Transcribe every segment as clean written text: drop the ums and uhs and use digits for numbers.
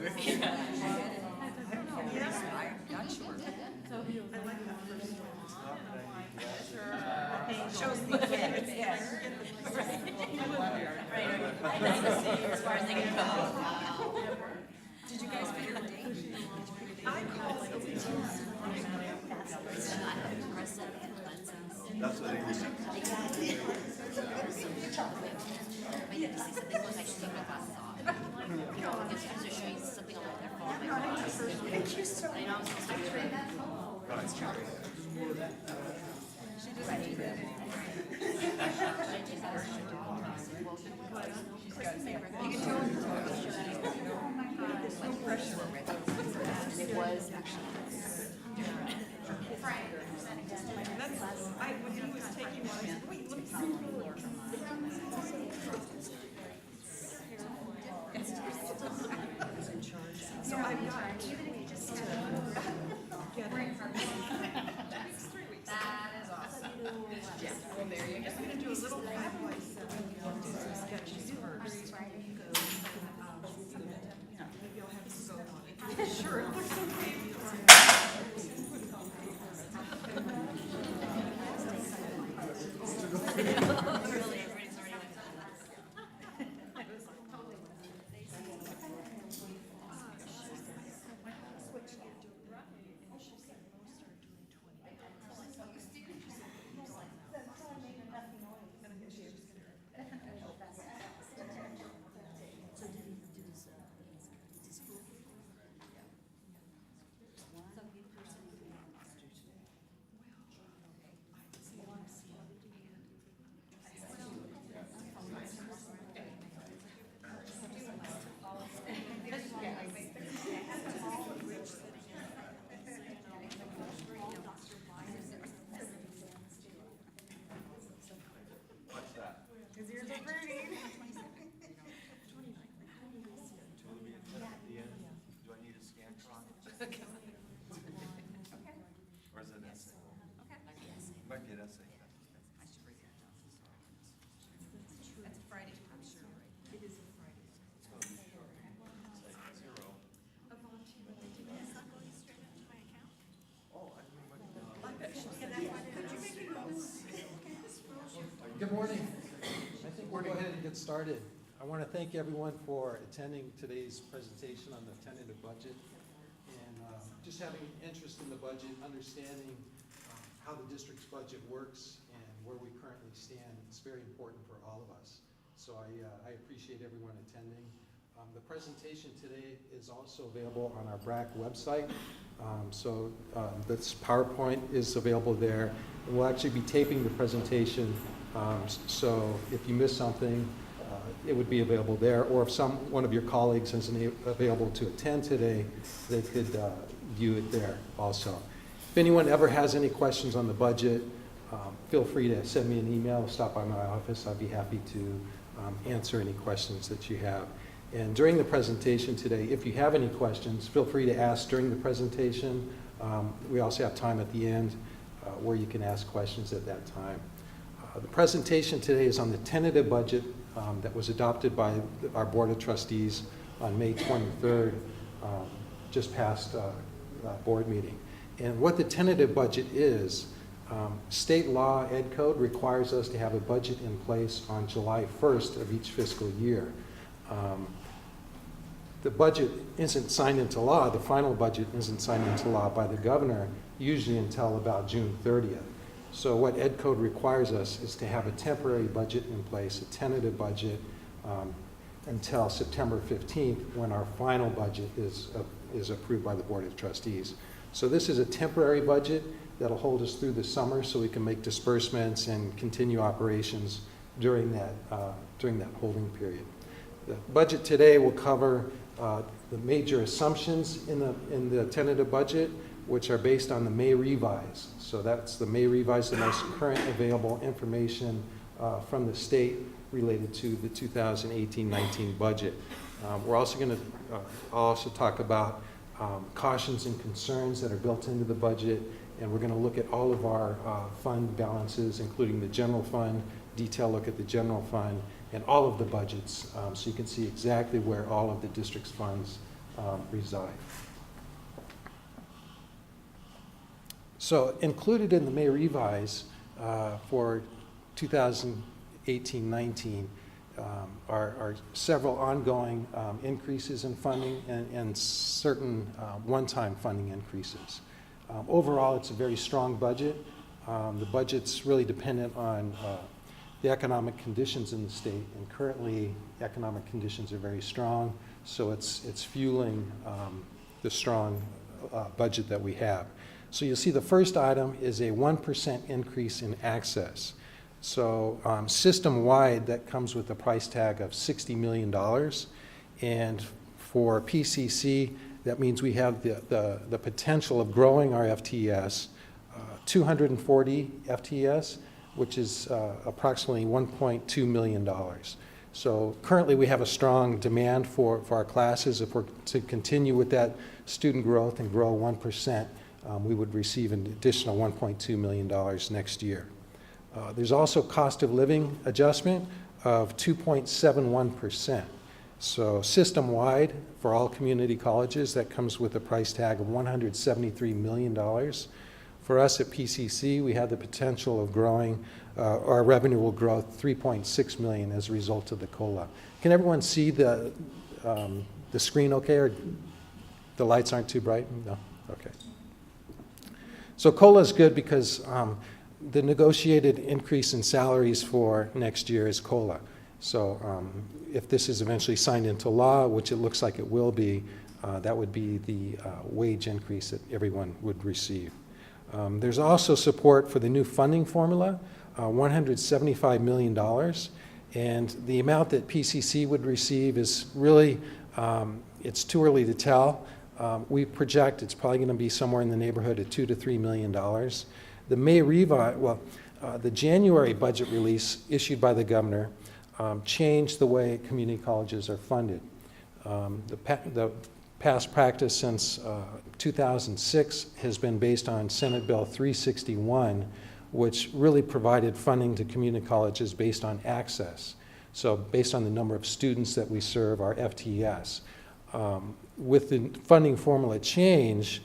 Not sure. Shows the kids, yes. As far as they can go. Did you guys pick a date? I called. That's what it is. Thank you so much. She just ready. It was actually. When he was taking my, wait, let me see. So I've got 2 weeks to get it. That is awesome. Yeah, well, there you go. I'm gonna do a little 5x7, do some sketches first. Maybe I'll have to go on it. Sure, it looks okay. His ears are burning. Do I need a scan clock? Or is it an essay? Might be an essay. That's a Friday, I'm sure, right? It is a Friday. It's going to be short. It's like 0. Oh, I didn't know I bet she'll get that one. Could you make it go? Good morning. I think we'll go ahead and get started. I want to thank everyone for attending today's presentation on the tentative budget and just having interest in the budget, understanding how the district's budget works and where we currently stand. It's very important for all of us. So I appreciate everyone attending. The presentation today is also available on our BRAC website. This PowerPoint is available there. And we'll actually be taping the presentation. So if you miss something, it would be available there. Or if one of your colleagues isn't available to attend today, they could view it there also. If anyone ever has any questions on the budget, feel free to send me an email, stop by my office. I'd be happy to answer any questions that you have. And during the presentation today, if you have any questions, feel free to ask during the presentation. We also have time at the end where you can ask questions at that time. The presentation today is on the tentative budget that was adopted by our Board of Trustees on May 23rd, just past board meeting. And what the tentative budget is, state law, Ed Code, requires us to have a budget in place on July 1st of each fiscal year. The budget isn't signed into law, the final budget isn't signed into law by the governor, usually until about June 30th. So what Ed Code requires us is to have a temporary budget in place, a tentative budget, until September 15th, when our final budget is approved by the Board of Trustees. So this is a temporary budget that'll hold us through the summer so we can make disbursements and continue operations during that holding period. The budget today will cover the major assumptions in the tentative budget, which are based on the May revise. So that's the May revise, the most current available information from the state related to the 2018-19 budget. We're also going to also talk about cautions and concerns that are built into the budget, and we're going to look at all of our fund balances, including the general fund, detailed look at the general fund, and all of the budgets, so you can see exactly where all of the district's funds reside. So included in the May revise for 2018-19 are several ongoing increases in funding and certain one-time funding increases. Overall, it's a very strong budget. The budget's really dependent on the economic conditions in the state, and currently economic conditions are very strong, so it's fueling the strong budget that we have. So you'll see the first item is a 1% increase in access. So system-wide, that comes with a price tag of $60 million. And for PCC, that means we have the potential of growing our FTS, 240 FTS, which is approximately $1.2 million. So currently we have a strong demand for our classes. If we're to continue with that student growth and grow 1%, we would receive an additional $1.2 million next year. There's also cost of living adjustment of 2.71%. So system-wide, for all community colleges, that comes with a price tag of $173 million. For us at PCC, we have the potential of growing, our revenue will grow $3.6 million as a result of the COLA. Can everyone see the screen okay, or the lights aren't too bright? No? Okay. So COLA is good because the negotiated increase in salaries for next year is COLA. So if this is eventually signed into law, which it looks like it will be, that would be the wage increase that everyone would receive. There's also support for the new funding formula, $175 million. And the amount that PCC would receive is really, it's too early to tell. We project it's probably going to be somewhere in the neighborhood of $2 to $3 million. The May revise, the January budget release issued by the governor changed the way community colleges are funded. The past practice since 2006 has been based on Senate Bill 361, which really provided funding to community colleges based on access. So based on the number of students that we serve, our FTS. With the funding formula change,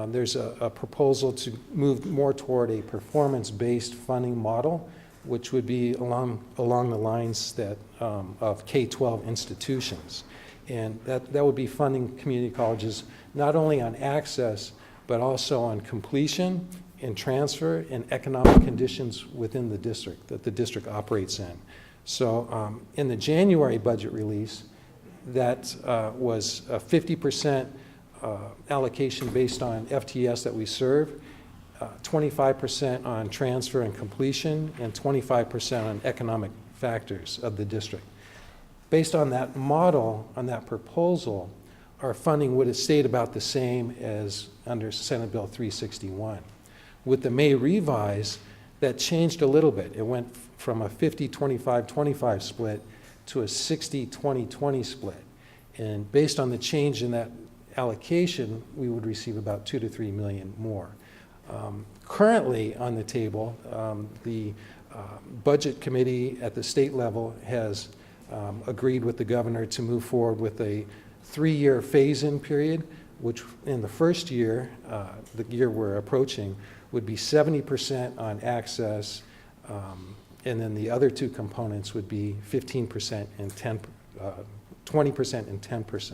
there's a proposal to move more toward a performance-based funding model, which would be along the lines that of K-12 institutions. And that would be funding community colleges not only on access, but also on completion and transfer and economic conditions within the district that the district operates in. So in the January budget release, that was a 50% allocation based on FTS that we serve, 25% on transfer and completion, and 25% on economic factors of the district. Based on that model, on that proposal, our funding would have stayed about the same as under Senate Bill 361. With the May revise, that changed a little bit. It went from a 50-25-25 split to a 60-20-20 split. And based on the change in that allocation, we would receive about $2 to $3 million more. Currently on the table, the budget committee at the state level has agreed with the governor to move forward with a 3-year phase-in period, which in the first year, the year we're approaching, would be 70% on access, and then the other two components would be 15% and 20% and 10%.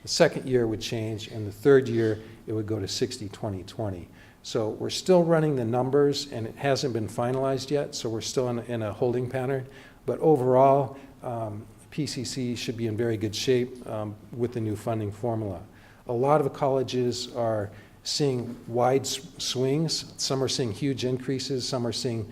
The second year would change, and the third year it would go to 60-20-20. So we're still running the numbers, and it hasn't been finalized yet, so we're still in a holding pattern. But overall, PCC should be in very good shape with the new funding formula. A lot of the colleges are seeing wide swings. Some are seeing huge increases. Some are seeing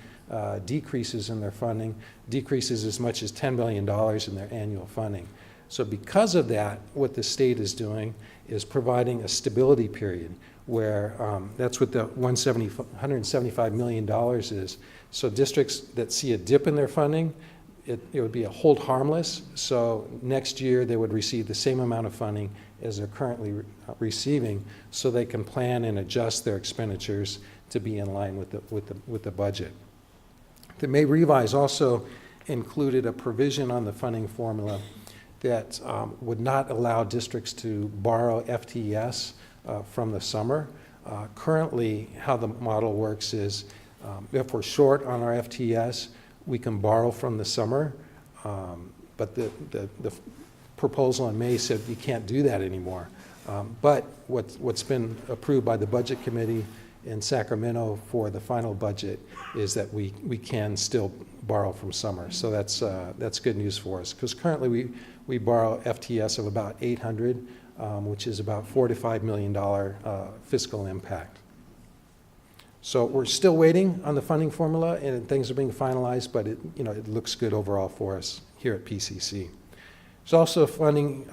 decreases in their funding, decreases as much as $10 million in their annual funding. So because of that, what the state is doing is providing a stability period where that's what the $175 million is. So districts that see a dip in their funding, it would be a hold harmless. So next year they would receive the same amount of funding as they're currently receiving, so they can plan and adjust their expenditures to be in line with the budget. The May revise also included a provision on the funding formula that would not allow districts to borrow FTES from the summer. Currently, how the model works is if we're short on our FTES, we can borrow from the summer, but the proposal in May said you can't do that anymore. But what's been approved by the Budget Committee in Sacramento for the final budget is that we can still borrow from summer. So that's good news for us, because currently we borrow FTS of about 800, which is about $4 to $5 million fiscal impact. So we're still waiting on the funding formula, and things are being finalized, but it looks good overall for us here at PCC. There's also funding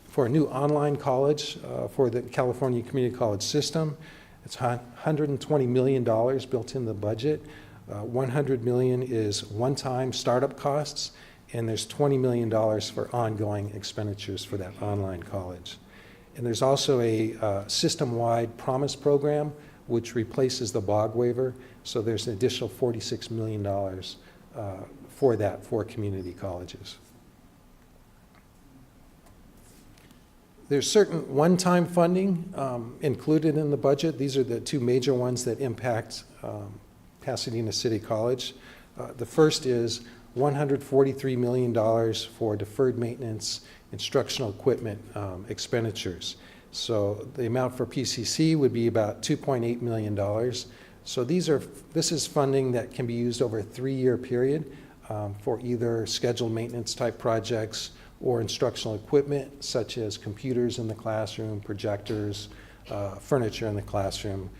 for a new online college for the California Community College system. It's $120 million built in the budget. $100 million is one-time startup costs, and there's $20 million for ongoing expenditures for that online college. And there's also a system-wide promise program which replaces the BOG waiver, so there's an additional $46 million for that for community colleges. There's certain one-time funding included in the budget. These are the two major ones that impact Pasadena City College. The first is $143 million for deferred maintenance instructional equipment expenditures. So the amount for PCC would be about $2.8 million. So this is funding that can be used over a 3-year period for either scheduled maintenance type projects or instructional equipment such as computers in the classroom, projectors, furniture in the classroom,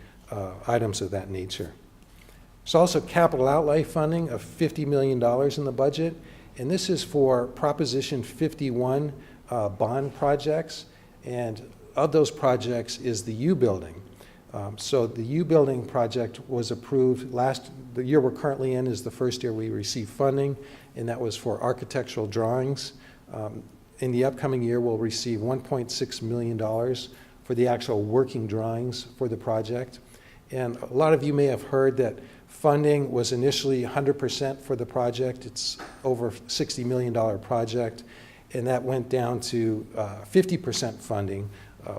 items of that nature. There's also capital outlay funding of $50 million in the budget, and this is for Proposition 51 bond projects, and of those projects is the U building. So the U building project was approved the year we're currently in is the first year we received funding, and that was for architectural drawings. In the upcoming year, we'll receive $1.6 million for the actual working drawings for the project. And a lot of you may have heard that funding was initially 100% for the project. It's over $60 million project, and that went down to 50% funding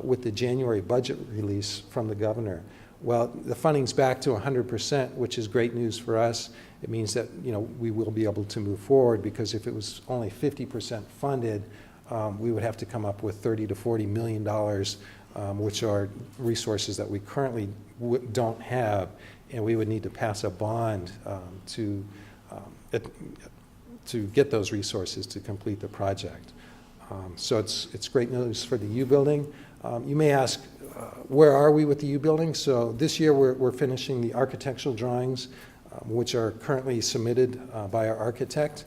with the January budget release from the governor. Well, the funding's back to 100%, which is great news for us. It means that we will be able to move forward, because if it was only 50% funded, we would have to come up with $30 to $40 million, which are resources that we currently don't have, and we would need to pass a bond to get those resources to complete the project. So it's great news for the U building. You may ask, where are we with the U building? So this year we're finishing the architectural drawings, which are currently submitted by our architect.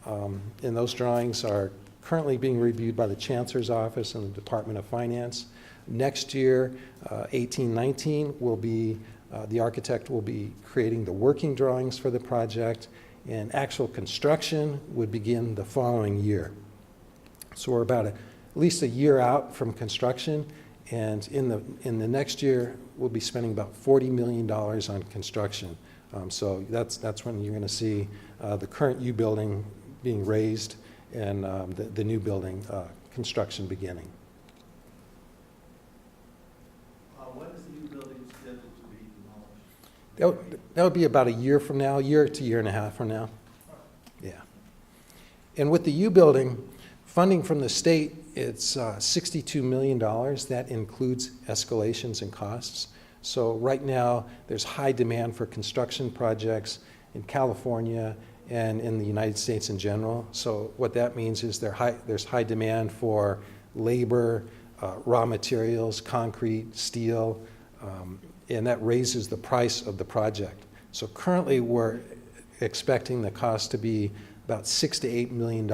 And those drawings are currently being reviewed by the Chancellor's Office and the Department of Finance. Next year, 18-19, will be the architect will be creating the working drawings for the project, and actual construction would begin the following year. So we're about at least a year out from construction, and in the next year we'll be spending about $40 million on construction. So that's when you're going to see the current U building being raised and the new building construction beginning. When is the new building scheduled to be demolished? That would be about a year from now, year to year and a half from now. Yeah. And with the U building, funding from the state, it's $62 million. That includes escalations and costs. So right now, there's high demand for construction projects in California and in the United States in general. So what that means is there's high demand for labor, raw materials, concrete, steel, and that raises the price of the project. So currently, we're expecting the cost to be about $6 to $8 million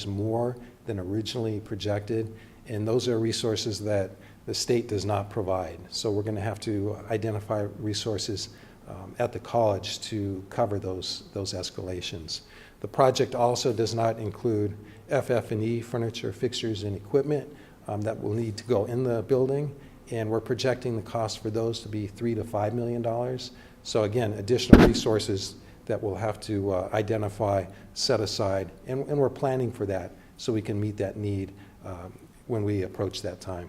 more than originally projected, and those are resources that the state does not provide. So we're going to have to identify resources at the college to cover those escalations. The project also does not include FF&E, furniture, fixtures, and equipment that will need to go in the building, and we're projecting the cost for those to be $3 to $5 million. So again, additional resources that we'll have to identify, set aside, and we're planning for that so we can meet that need when we approach that time.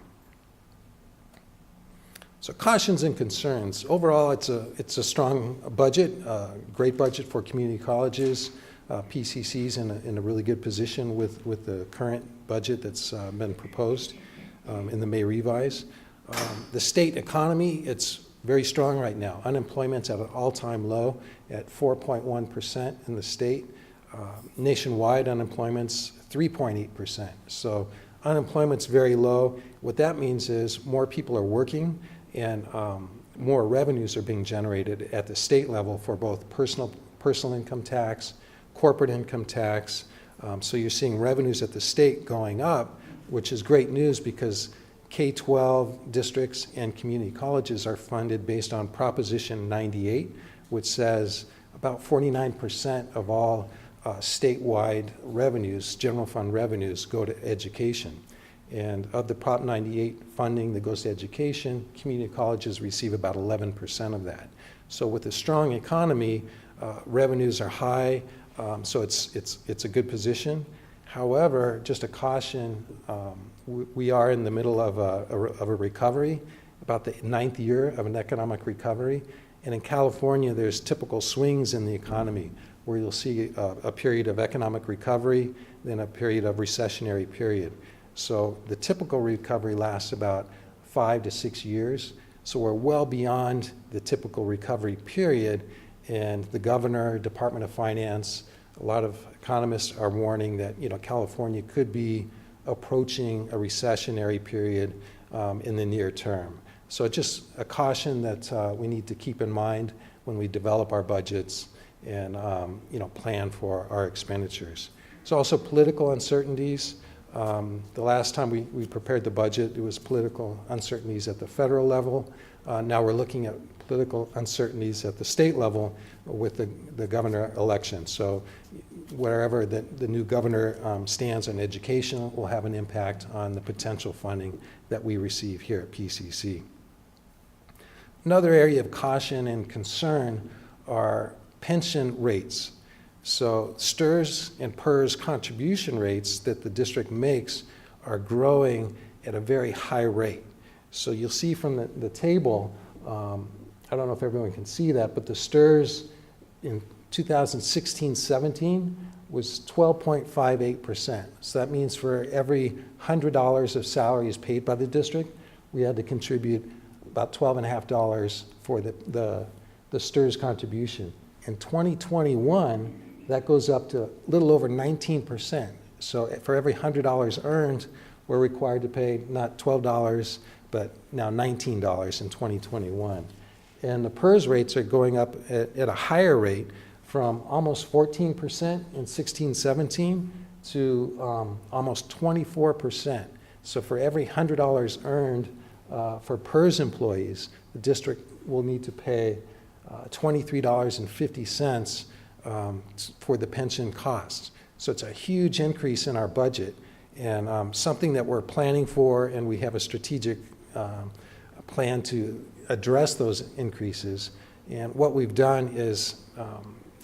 So cautions and concerns. Overall, it's a strong budget, great budget for community colleges. PCC's in a really good position with the current budget that's been proposed in the May revise. The state economy, it's very strong right now. Unemployment's at an all-time low at 4.1% in the state. Nationwide, unemployment's 3.8%. So unemployment's very low. What that means is more people are working, and more revenues are being generated at the state level for both personal income tax, corporate income tax. So you're seeing revenues at the state going up, which is great news because K-12 districts and community colleges are funded based on Proposition 98, which says about 49% of all statewide revenues, general fund revenues, go to education. And of the Prop 98 funding that goes to education, community colleges receive about 11% of that. So with a strong economy, revenues are high, so it's a good position. However, just a caution, we are in the middle of a recovery, about the 9th year of an economic recovery. And in California, there's typical swings in the economy where you'll see a period of economic recovery, then a period of recessionary period. So the typical recovery lasts about 5 to 6 years. So we're well beyond the typical recovery period. And the governor, Department of Finance, a lot of economists are warning that California could be approaching a recessionary period in the near term. So just a caution that we need to keep in mind when we develop our budgets and plan for our expenditures. There's also political uncertainties. The last time we prepared the budget, it was political uncertainties at the federal level. Now we're looking at political uncertainties at the state level with the governor election. So wherever the new governor stands on education will have an impact on the potential funding that we receive here at PCC. Another area of caution and concern are pension rates. So STRS and PERS contribution rates that the district makes are growing at a very high rate. So you'll see from the table, I don't know if everyone can see that, but the STRS in 2016-17 was 12.58%. So that means for every $100 of salaries paid by the district, we had to contribute about $12.50 for the STRS contribution. In 2021, that goes up to a little over 19%. So for every $100 earned, we're required to pay not $12, but now $19 in 2021. And the PERS rates are going up at a higher rate from almost 14% in 16-17 to almost 24%. So for every $100 earned for PERS employees, the district will need to pay $23.50 for the pension costs. So it's a huge increase in our budget, and something that we're planning for, and we have a strategic plan to address those increases. And what we've done is,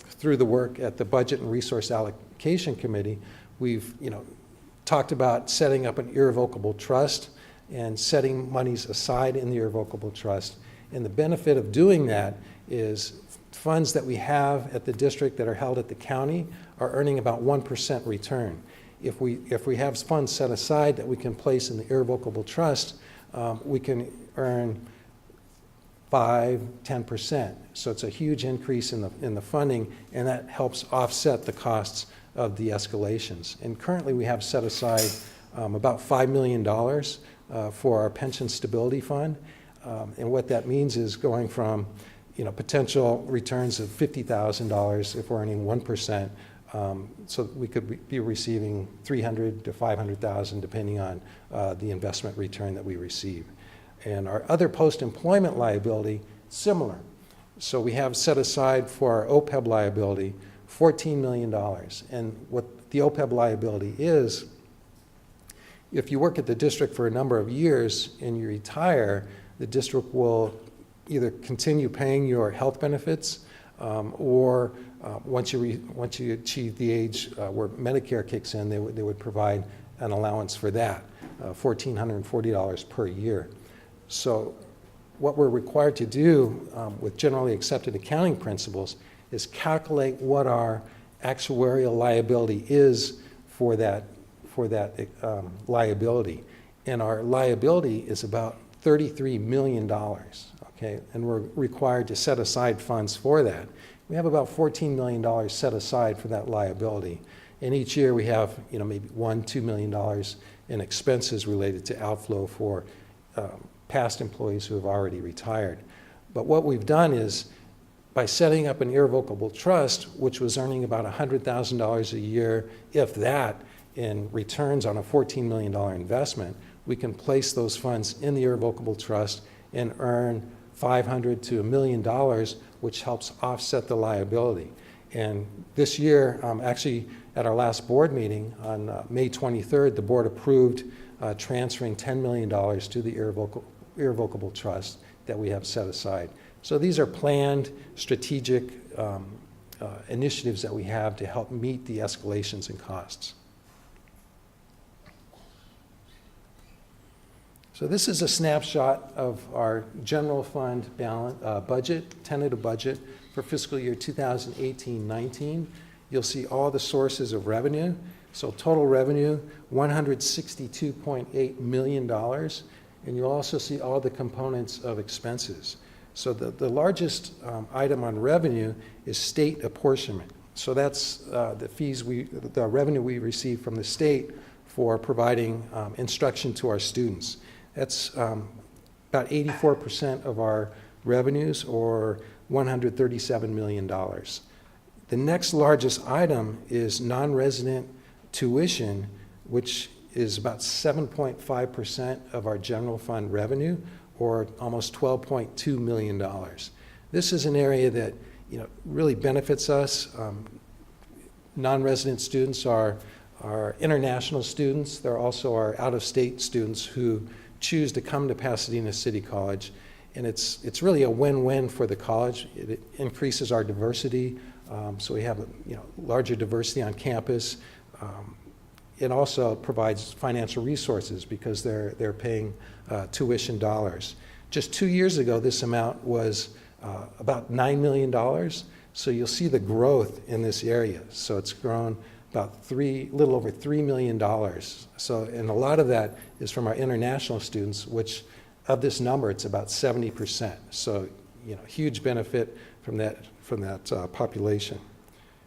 through the work at the Budget and Resource Allocation Committee, we've talked about setting up an irrevocable trust and setting monies aside in the irrevocable trust. And the benefit of doing that is funds that we have at the district that are held at the county are earning about 1% return. If we have funds set aside that we can place in the irrevocable trust, we can earn 5-10%. So it's a huge increase in the funding, and that helps offset the costs of the escalations. And currently we have set aside about $5 million for our pension stability fund. And what that means is going from potential returns of $50,000 if we're earning 1%, so we could be receiving $300,000 to $500,000 depending on the investment return that we receive. And our other post-employment liability, similar. So we have set aside for our OPEB liability $14 million. And what the OPEB liability is, if you work at the district for a number of years and you retire, the district will either continue paying your health benefits or once you achieve the age where Medicare kicks in, they would provide an allowance for that, $1,440 per year. So what we're required to do with generally accepted accounting principles is calculate what our actuarial liability is for that liability. And our liability is about $33 million, okay? And we're required to set aside funds for that. We have about $14 million set aside for that liability. And each year we have, maybe $1-2 million in expenses related to outflow for past employees who have already retired. But what we've done is, by setting up an irrevocable trust, which was earning about $100,000 a year, if that, in returns on a $14 million investment, we can place those funds in the irrevocable trust and earn $500 to $1 million, which helps offset the liability. And this year, actually at our last board meeting on May 23rd, the board approved transferring $10 million to the irrevocable trust that we have set aside. So these are planned, strategic initiatives that we have to help meet the escalations in costs. So this is a snapshot of our general fund balance, tentative budget for fiscal year 2018-19. You'll see all the sources of revenue. So total revenue, $162.8 million. And you'll also see all the components of expenses. So the largest item on revenue is state apportionment. So that's the revenue we receive from the state for providing instruction to our students. That's about 84% of our revenues, or $137 million. The next largest item is non-resident tuition, which is about 7.5% of our general fund revenue, or almost $12.2 million. This is an area that really benefits us. Non-resident students are international students. They're also our out-of-state students who choose to come to Pasadena City College, and it's really a win-win for the college. It increases our diversity, so we have larger diversity on campus. It also provides financial resources because they're paying tuition dollars. Just 2 years ago, this amount was about $9 million. So you'll see the growth in this area. So it's grown about little over $3 million. So, and a lot of that is from our international students, which of this number, it's about 70%. So, huge benefit from that population.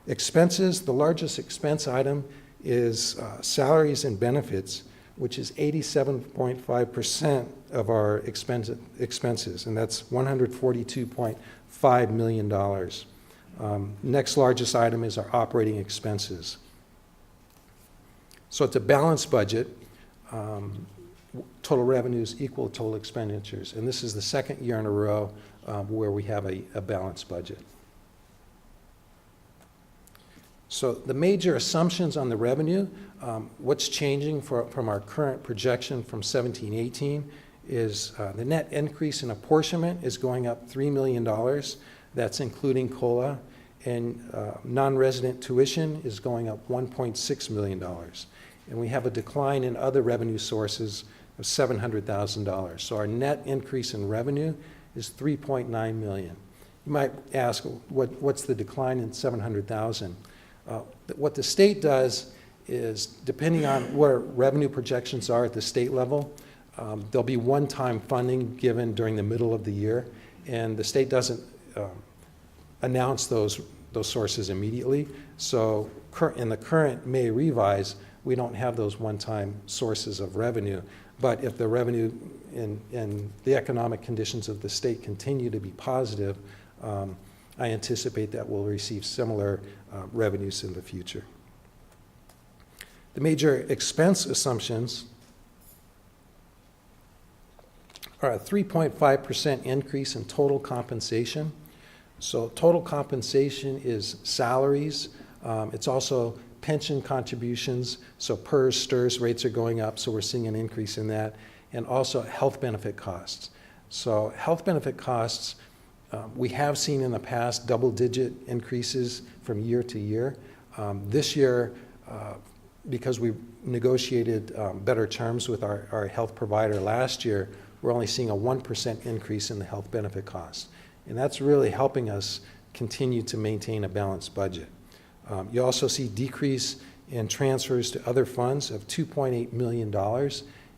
Expenses, the largest expense item is salaries and benefits, which is 87.5% of our expenses, and that's $142.5 million. Next largest item is our operating expenses. So it's a balanced budget. Total revenues equal total expenditures, and this is the second year in a row where we have a balanced budget. So the major assumptions on the revenue, what's changing from our current projection from 17-18 is the net increase in apportionment is going up $3 million. That's including COLA. And non-resident tuition is going up $1.6 million. And we have a decline in other revenue sources of $700,000. So our net increase in revenue is $3.9 million. You might ask, what's the decline in $700,000? What the state does is, depending on where revenue projections are at the state level, there'll be one-time funding given during the middle of the year, and the state doesn't announce those sources immediately. So in the current May revise, we don't have those one-time sources of revenue. But if the revenue and the economic conditions of the state continue to be positive, I anticipate that we'll receive similar revenues in the future. The major expense assumptions are a 3.5% increase in total compensation. So total compensation is salaries. It's also pension contributions. So PERS, STIRS rates are going up, so we're seeing an increase in that. And also health benefit costs. So health benefit costs We have seen in the past double-digit increases from year to year. This year, because we negotiated better terms with our health provider last year, we're only seeing a 1% increase in the health benefit costs. And that's really helping us continue to maintain a balanced budget. You also see decrease in transfers to other funds of $2.8 million.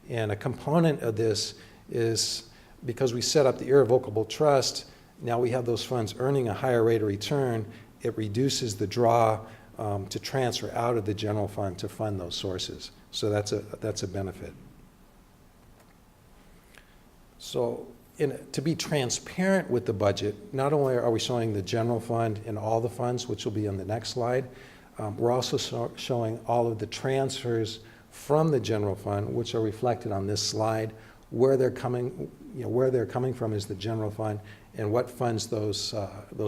And a component of this is because we set up the irrevocable trust, now we have those funds earning a higher rate of return, it reduces the draw to transfer out of the general fund to fund those sources. So that's a benefit. So to be transparent with the budget, not only are we showing the general fund and all the funds, which will be on the next slide, we're also showing all of the transfers from the general fund, which are reflected on this slide. Where they're coming from is the general fund, and what funds those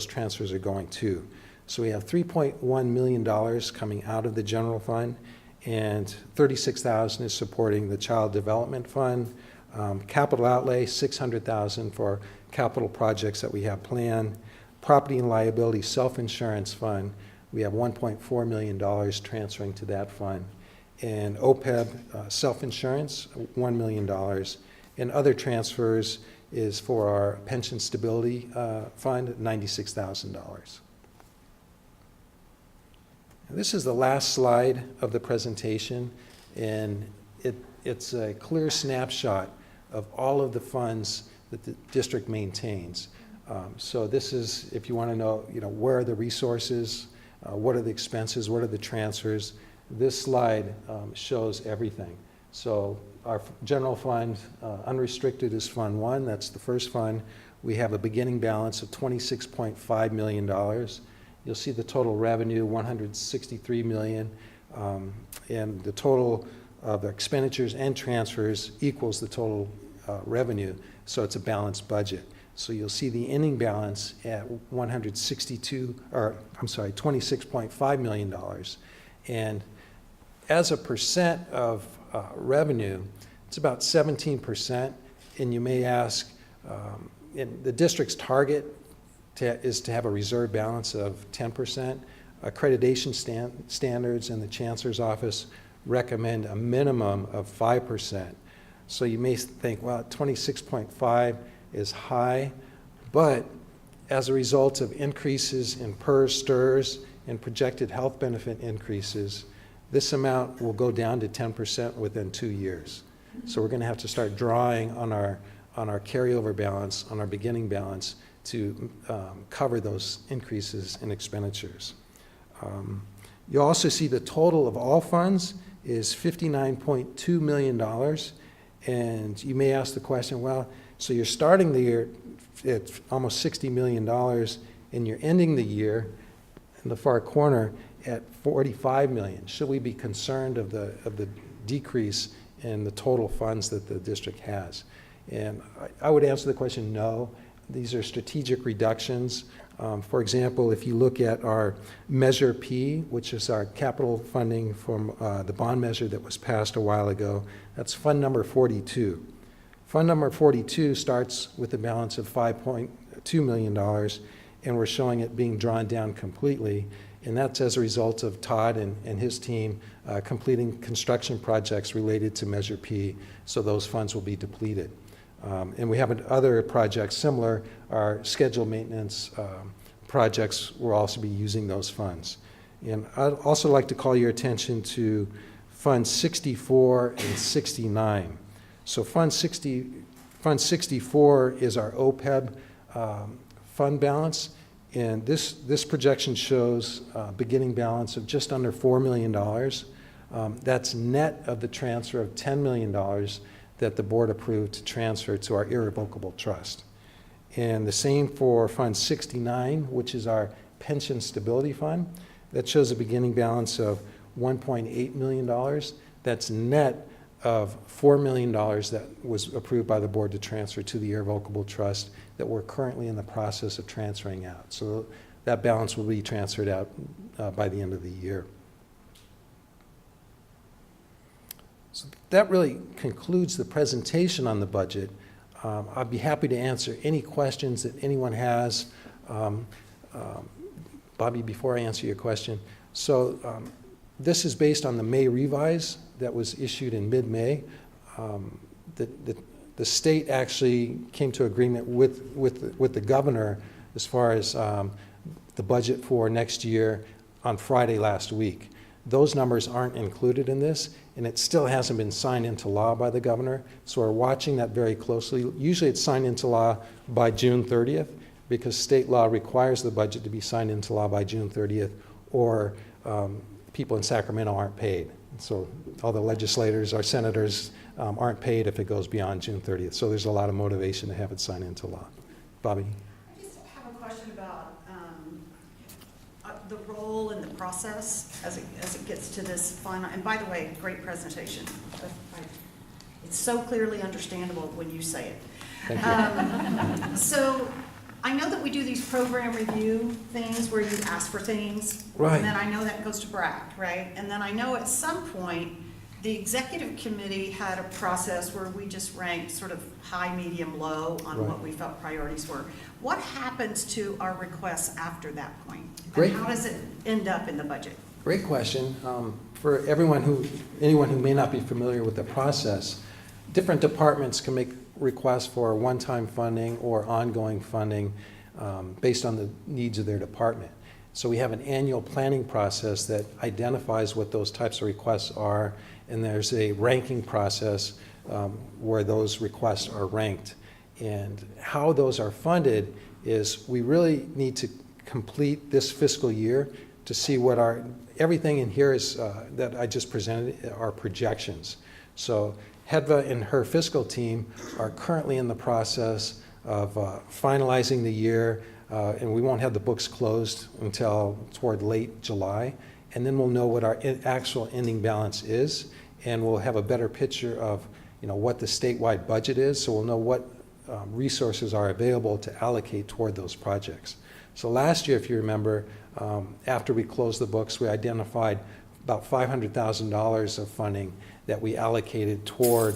transfers are going to. So we have $3.1 million coming out of the general fund, and $36,000 is supporting the child development fund. Capital outlay, $600,000 for capital projects that we have planned. Property and liability self-insurance fund, we have $1.4 million transferring to that fund. And OPEB self-insurance, $1 million. And other transfers is for our pension stability fund, $96,000. This is the last slide of the presentation, and it's a clear snapshot of all of the funds that the district maintains. So this is, if you want to know, where are the resources, what are the expenses, what are the transfers. This slide shows everything. So our general fund, unrestricted, is Fund 1. That's the first fund. We have a beginning balance of $26.5 million. You'll see the total revenue, $163 million, and the total of expenditures and transfers equals the total revenue, so it's a balanced budget. So you'll see the ending balance at $26.5 million. And as a percent of revenue, it's about 17%, and you may ask, the district's target is to have a reserve balance of 10%. Accreditation standards in the Chancellor's office recommend a minimum of 5%. So you may think, well, 26.5 is high, but as a result of increases in PERS, STIRS, and projected health benefit increases, this amount will go down to 10% within 2 years. So we're going to have to start drawing on our carryover balance, on our beginning balance, to cover those increases in expenditures. You'll also see the total of all funds is $59.2 million. And you may ask the question, well, so you're starting the year at almost $60 million, and you're ending the year in the far corner at $45 million. Should we be concerned of the decrease in the total funds that the district has? And I would answer the question, no. These are strategic reductions. For example, if you look at our Measure P, which is our capital funding from the bond measure that was passed a while ago, that's fund number 42. Fund number 42 starts with a balance of $5.2 million, and we're showing it being drawn down completely. And that's as a result of Todd and his team completing construction projects related to Measure P, so those funds will be depleted. And we have other projects similar. Our scheduled maintenance projects will also be using those funds. And I'd also like to call your attention to Fund 64 and 69. So Fund 64 is our OPEB fund balance, and this projection shows a beginning balance of just under $4 million. That's net of the transfer of $10 million that the board approved to transfer to our irrevocable trust. And the same for Fund 69, which is our pension stability fund. That shows a beginning balance of $1.8 million. That's net of $4 million that was approved by the board to transfer to the irrevocable trust that we're currently in the process of transferring out. So that balance will be transferred out by the end of the year. So that really concludes the presentation on the budget. I'd be happy to answer any questions that anyone has. Bobby, before I answer your question, so this is based on the May revise that was issued in mid-May. The state actually came to agreement with the governor as far as the budget for next year on Friday last week. Those numbers aren't included in this, and it still hasn't been signed into law by the governor, so we're watching that very closely. Usually it's signed into law by June 30th, because state law requires the budget to be signed into law by June 30th, or people in Sacramento aren't paid. So all the legislators, our senators, aren't paid if it goes beyond June 30th. So there's a lot of motivation to have it signed into law. Bobby? I just have a question about the role and the process as it gets to this final, and by the way, great presentation. It's so clearly understandable when you say it. Thank you. So I know that we do these program review things where you ask for things. Right. And then I know that goes to BRAC, right? And then I know at some point, the executive committee had a process where we just ranked sort of high, medium, low on Right. what we felt priorities were. What happens to our requests after that point? Great. And how does it end up in the budget? Great question. For anyone who may not be familiar with the process, different departments can make requests for one-time funding or ongoing funding based on the needs of their department. So we have an annual planning process that identifies what those types of requests are, and there's a ranking process where those requests are ranked. And how those are funded is we really need to complete this fiscal year to see what everything in here is that I just presented are projections. So Hedva and her fiscal team are currently in the process of finalizing the year, and we won't have the books closed until toward late July, and then we'll know what our actual ending balance is, and we'll have a better picture of what the statewide budget is, so we'll know what resources are available to allocate toward those projects. So last year, if you remember, after we closed the books, we identified about $500,000 of funding that we allocated toward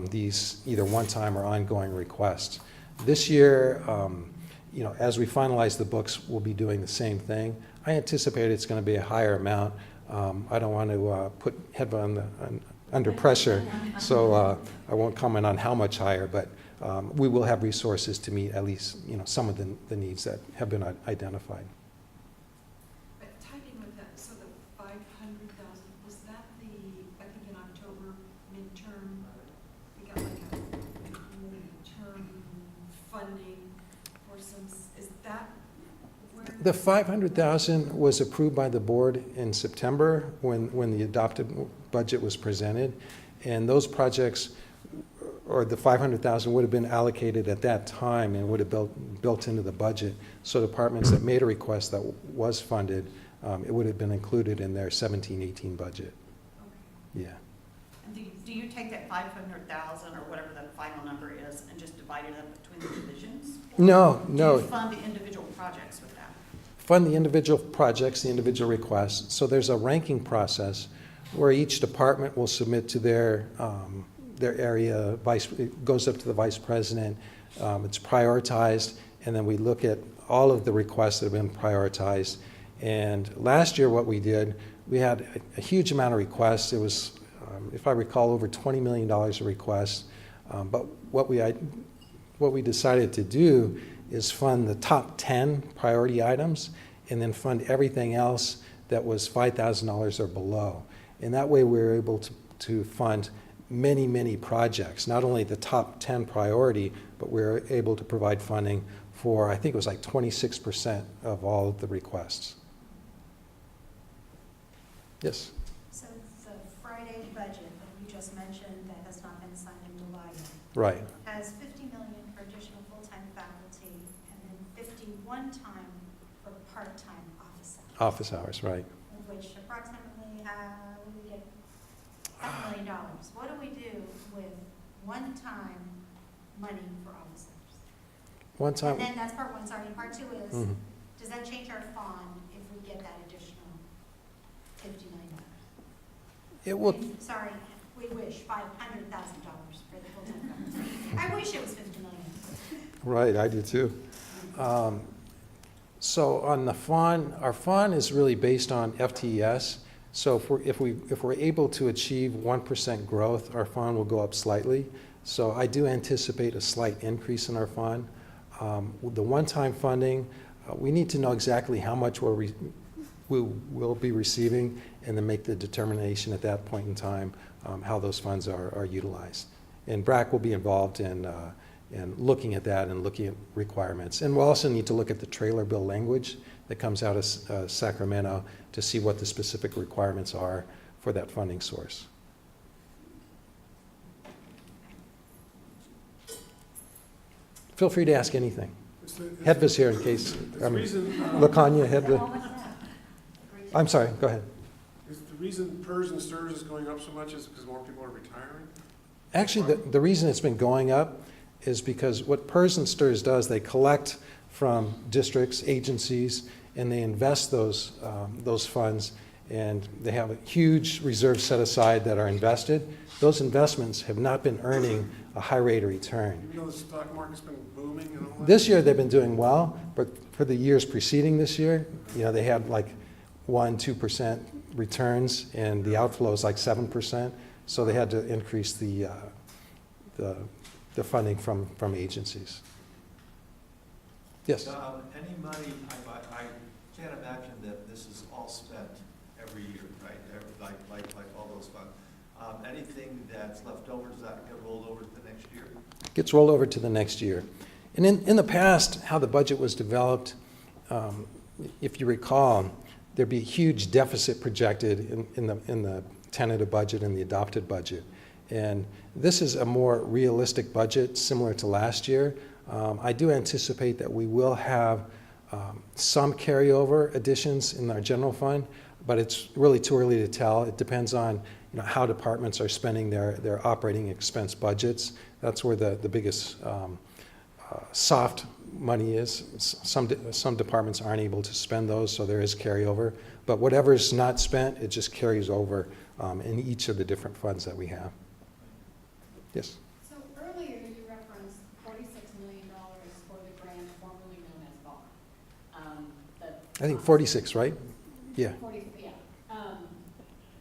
these either one-time or ongoing requests. This year, as we finalize the books, we'll be doing the same thing. I anticipate it's going to be a higher amount. I don't want to put Hedva under pressure, so I won't comment on how much higher, but we will have resources to meet at least some of the needs that have been identified. But typing with that, so the 500,000, was that I think in October, midterm, we got like a midterm funding for is that where? The $500,000 was approved by the board in September when the adopted budget was presented, and those projects, or the $500,000 would have been allocated at that time and would have built into the budget. So departments that made a request that was funded, it would have been included in their 17-18 budget. Okay. Yeah. And do you take that 500,000 or whatever the final number is and just divide it up between the divisions? No. Do you fund the individual projects with that? Fund the individual projects, the individual requests. So there's a ranking process where each department will submit to their area, it goes up to the vice president, it's prioritized, and then we look at all of the requests that have been prioritized. And last year what we did, we had a huge amount of requests. It was, if I recall, over $20 million of requests. But what we decided to do is fund the top 10 priority items and then fund everything else that was $5,000 or below. And that way we were able to fund many, many projects, not only the top 10 priority, but we were able to provide funding for, I think it was like 26% of all of the requests. Yes? So the Friday budget that you just mentioned that has not been signed into law yet Right. has $50 million for additional full-time faculty and then 51 time for part-time office hours. Office hours, right. Which approximately we get $5 million. What do we do with one-time money for office hours? One time. And then that's part one. Sorry, part two is, Mhm. does that change our fund if we get that additional $50 million? It will, Sorry, we wish $500,000 for for the full-time government. I wish it was 50 million. Right, I do too. So on the fund, our fund is really based on FTES. So if we're able to achieve 1% growth, our fund will go up slightly. So I do anticipate a slight increase in our fund. The one-time funding, we need to know exactly how much we will be receiving, and then make the determination at that point in time how those funds are utilized. And BRAC will be involved in looking at that and looking at requirements. And we'll also need to look at the trailer bill language that comes out of Sacramento to see what the specific requirements are for that funding source. Feel free to ask anything. Hedva's here in case, LaConya, Hedva. How much is that? I'm sorry, go ahead. Is the reason PERS and STRS is going up so much is because more people are retiring? Actually, the reason it's been going up is because what PERS and STRS does, they collect from districts, agencies, and they invest those funds, and they have a huge reserve set aside that are invested. Those investments have not been earning a high rate of return. Even though the stock market's been booming and all that? This year, they've been doing well, but for the years preceding this year, they had like 1-2% returns, and the outflow is like 7%. So they had to increase the funding from agencies. Yes. Any money, I can't imagine that this is all spent every year, right? Like all those funds. Anything that's left over, does that get rolled over to the next year? Gets rolled over to the next year. And in the past, how the budget was developed, if you recall, there'd be a huge deficit projected in the tentative budget and the adopted budget. And this is a more realistic budget, similar to last year. I do anticipate that we will have some carryover additions in our general fund, but it's really too early to tell. It depends on how departments are spending their operating expense budgets. That's where the biggest soft money is. Some departments aren't able to spend those, so there is carryover. But whatever's not spent, it just carries over in each of the different funds that we have. Yes? So earlier you referenced $46 million for the grant formerly known as BAR. I think 46, right? Yeah. 40, yeah.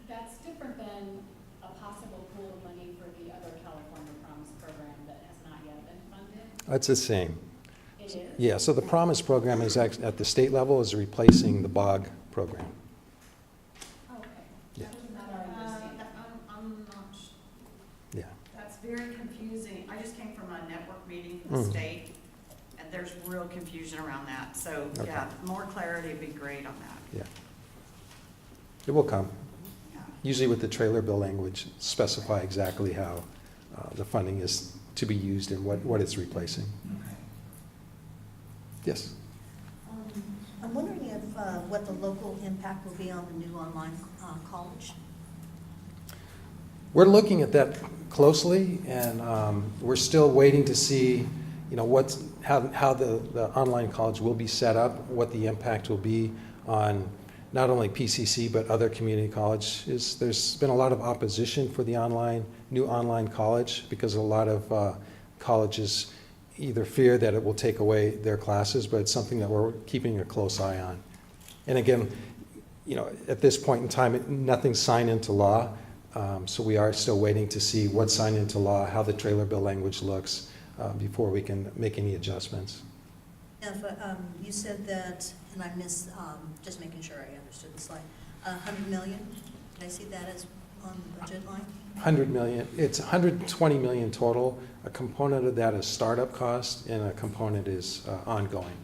That's different than a possible pool of money for the other California Promise program that has not yet been funded. That's the same. It is? Yeah, so the Promise program is actually, at the state level, is replacing the BOG program. Oh, okay. Yeah. That was not our understanding. I'm not sure. Yeah. That's very confusing. I just came from a network meeting for the Mm. state, and there's real confusion around that. So, Okay. yeah, more clarity would be great on that. Yeah. It will come. Yeah. Usually with the trailer bill language, specify exactly how the funding is to be used and what it's replacing. Yes? I'm wondering if, what the local impact will be on the new online college. We're looking at that closely, and we're still waiting to see, how the online college will be set up, what the impact will be on not only PCC but other community colleges. There's been a lot of opposition for the new online college because a lot of colleges either fear that it will take away their classes, but it's something that we're keeping a close eye on. And again, at this point in time, nothing's signed into law, so we are still waiting to see what's signed into law, how the trailer bill language looks, before we can make any adjustments. Now, if, you said that, and I missed, just making sure I understood the slide, 100 million, did I see that as on the budget line? 100 million, it's 120 million total. A component of that is startup cost, and a component is ongoing.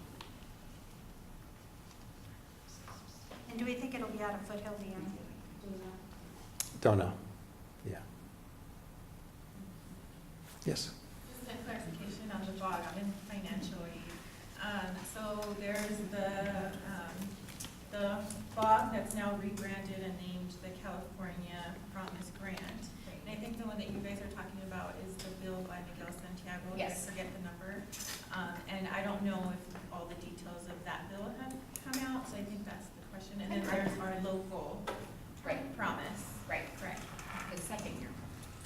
And do we think it'll be out of Foothill Beyond? Don't know. Yeah. Yes? Just a clarification on the BOG, I'm in financial aid. So there's the BOG that's now rebranded and named the California Promise Grant. And I think the one that you guys are talking about is the bill by Miguel Santiago. Yes. I forget the number. And I don't know if all the details of that bill have come out, so I think that's the question. And then there's our local Right. promise. Right. Correct. The second year.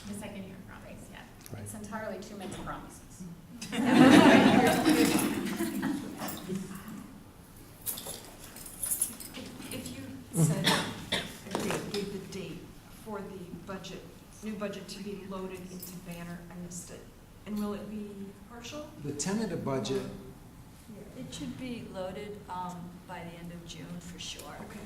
The second year promise, yeah. It's entirely too many promises. If you said, gave the date for the budget, new budget to be loaded into Banner, I missed it. And will it be partial? The tentative budget, It should be loaded by the end of June for sure. Okay.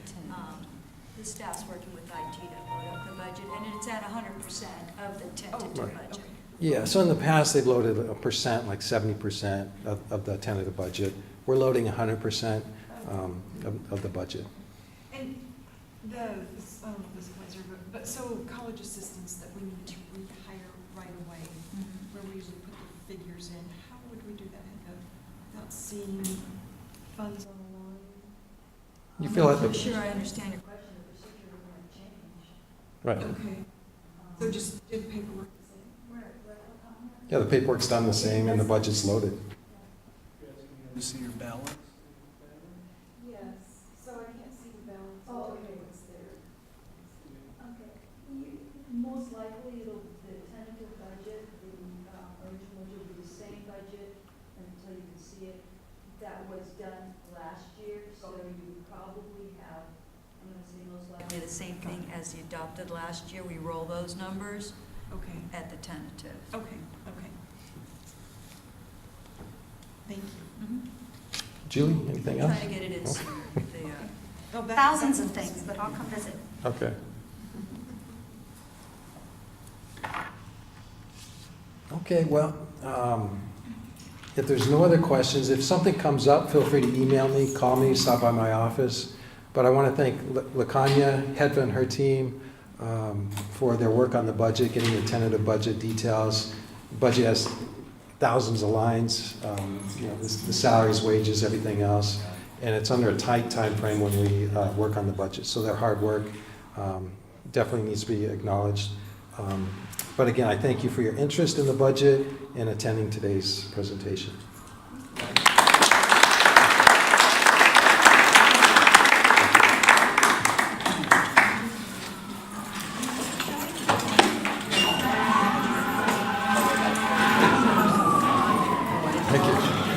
The staff's working with IT to load up the budget, and it's at 100% of the tentative Right. budget. yeah, so in the past, they've loaded a percent, like 70% of the tentative budget. We're loading 100% of the budget. And the, I don't know if this applies here, but so college assistants that we need to rehire right away, where we usually put the figures in, how would we do that without seeing funds on the line? You feel like I'm the, sure I understand your question, the procedure might change. right, Okay, so just do the paperwork the same? yeah, the paperwork's done the same and the budget's loaded. To see your balance? Yes, so I can't see the balance. Oh, until okay. it's there. Okay, most likely the tentative budget, the original budget will be the same budget until you can see it. That was done last year, so you probably have, I'm gonna say most likely the same thing as the adopted last year. We roll those numbers Okay, at the tentative. okay, okay. Thank you. Julie, anything else? Trying to get it in sooner. Oh, that- Thousands of things, but I'll come visit. Okay. Okay, well, if there's no other questions, if something comes up, feel free to email me, call me, stop by my office. But I want to thank LaKanya, Hedva, and her team for their work on the budget, getting the tentative budget details. Budget has thousands of lines, the salaries, wages, everything else. And it's under a tight time frame when we work on the budget. So their hard work definitely needs to be acknowledged. But again, I thank you for your interest in the budget and attending today's presentation. Thank you.